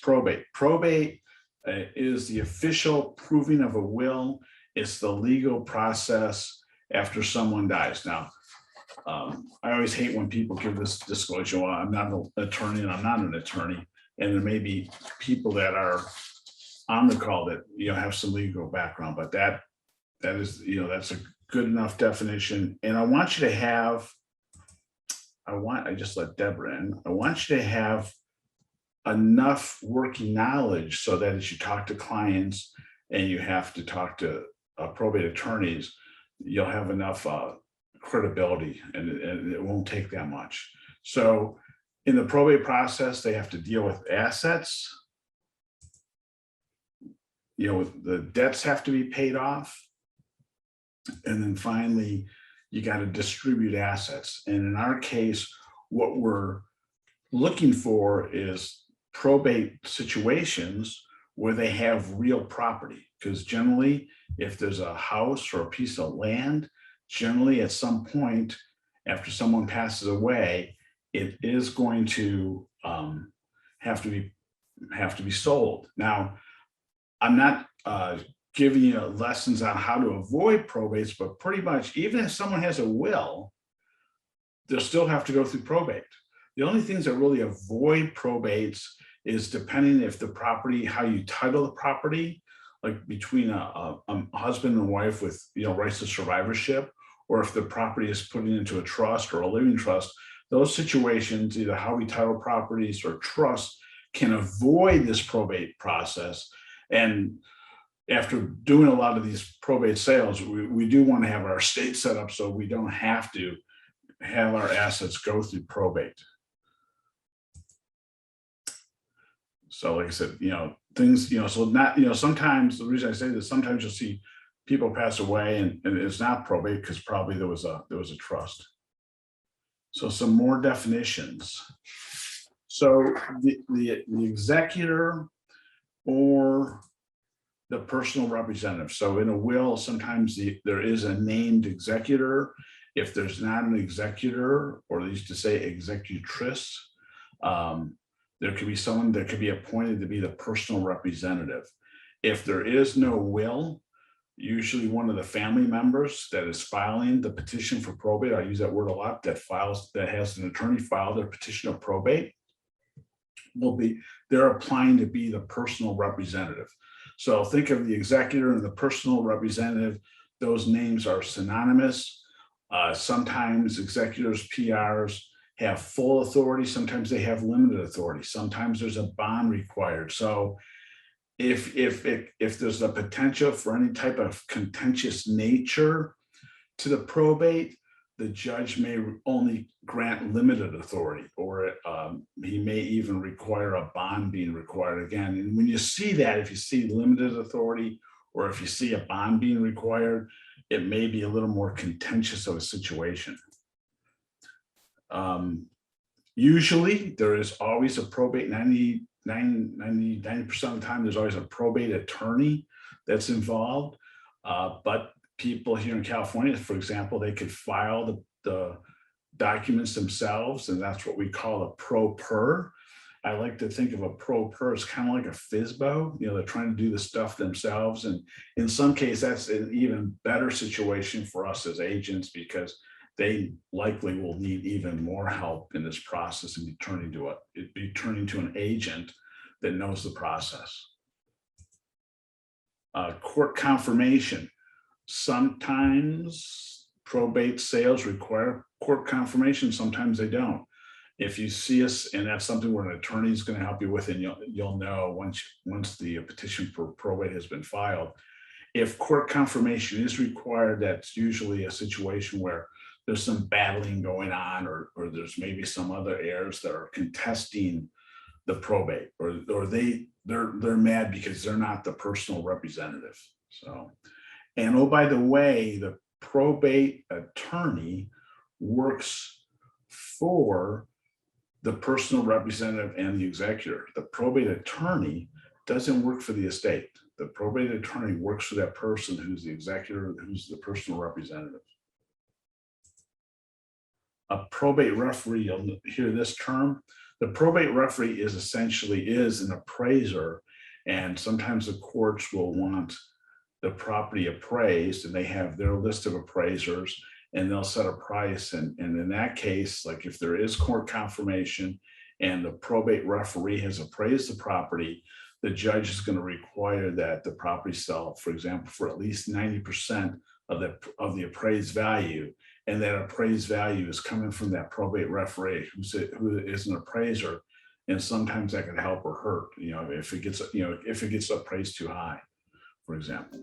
probate? Probate is the official proving of a will. It's the legal process after someone dies. Now, I always hate when people give this disclosure. Well, I'm not an attorney and I'm not an attorney. And there may be people that are on the call that, have some legal background, but that is, that's a good enough definition. And I want you to have, I just let Deborah in. I want you to have enough working knowledge so that as you talk to clients and you have to talk to probate attorneys, you'll have enough credibility, and it won't take that much. So in the probate process, they have to deal with assets. The debts have to be paid off. And then finally, you got to distribute assets. And in our case, what we're looking for is probate situations where they have real property. Because generally, if there's a house or a piece of land, generally at some point after someone passes away, it is going to have to be sold. Now, I'm not giving you lessons on how to avoid probates, but pretty much even if someone has a will, they'll still have to go through probate. The only things that really avoid probates is depending if the property, how you title the property, like between a husband and wife with rights to survivorship, or if the property is put into a trust or a living trust. Those situations, either how we title properties or trust, can avoid this probate process. And after doing a lot of these probate sales, we do want to have our estate set up so we don't have to have our assets go through probate. So like I said, things, so not, sometimes the reason I say this, sometimes you'll see people pass away and it's not probate because probably there was a trust. So some more definitions. So the executor or the personal representative. So in a will, sometimes there is a named executor. If there's not an executor, or they used to say executrix, there could be someone that could be appointed to be the personal representative. If there is no will, usually one of the family members that is filing the petition for probate, I use that word a lot, that has an attorney file their petition of probate, they're applying to be the personal representative. So think of the executor and the personal representative. Those names are synonymous. Sometimes executors, PRs, have full authority. Sometimes they have limited authority. Sometimes there's a bond required. So if there's a potential for any type of contentious nature to the probate, the judge may only grant limited authority, or he may even require a bond being required again. And when you see that, if you see limited authority, or if you see a bond being required, it may be a little more contentious of a situation. Usually there is always a probate, 90% of the time, there's always a probate attorney that's involved. But people here in California, for example, they could file the documents themselves, and that's what we call a pro per. I like to think of a pro per as kind of like a FSBO. They're trying to do the stuff themselves. And in some cases, that's an even better situation for us as agents, because they likely will need even more help in this process and be turning to an agent that knows the process. Court confirmation. Sometimes probate sales require court confirmation, sometimes they don't. If you see us, and that's something where an attorney is going to help you with, and you'll know once the petition for probate has been filed. If court confirmation is required, that's usually a situation where there's some battling going on, or there's maybe some other heirs that are contesting the probate, or they're mad because they're not the personal representative. So, and oh, by the way, the probate attorney works for the personal representative and the executor. The probate attorney doesn't work for the estate. The probate attorney works for that person who's the executor, who's the personal representative. A probate referee, you'll hear this term. The probate referee is essentially an appraiser, and sometimes the courts will want the property appraised, and they have their list of appraisers, and they'll set a price. And in that case, like if there is court confirmation and the probate referee has appraised the property, the judge is going to require that the property sell, for example, for at least 90% of the appraised value. And that appraised value is coming from that probate referee who is an appraiser. And sometimes that can help or hurt, if it gets appraised too high, for example.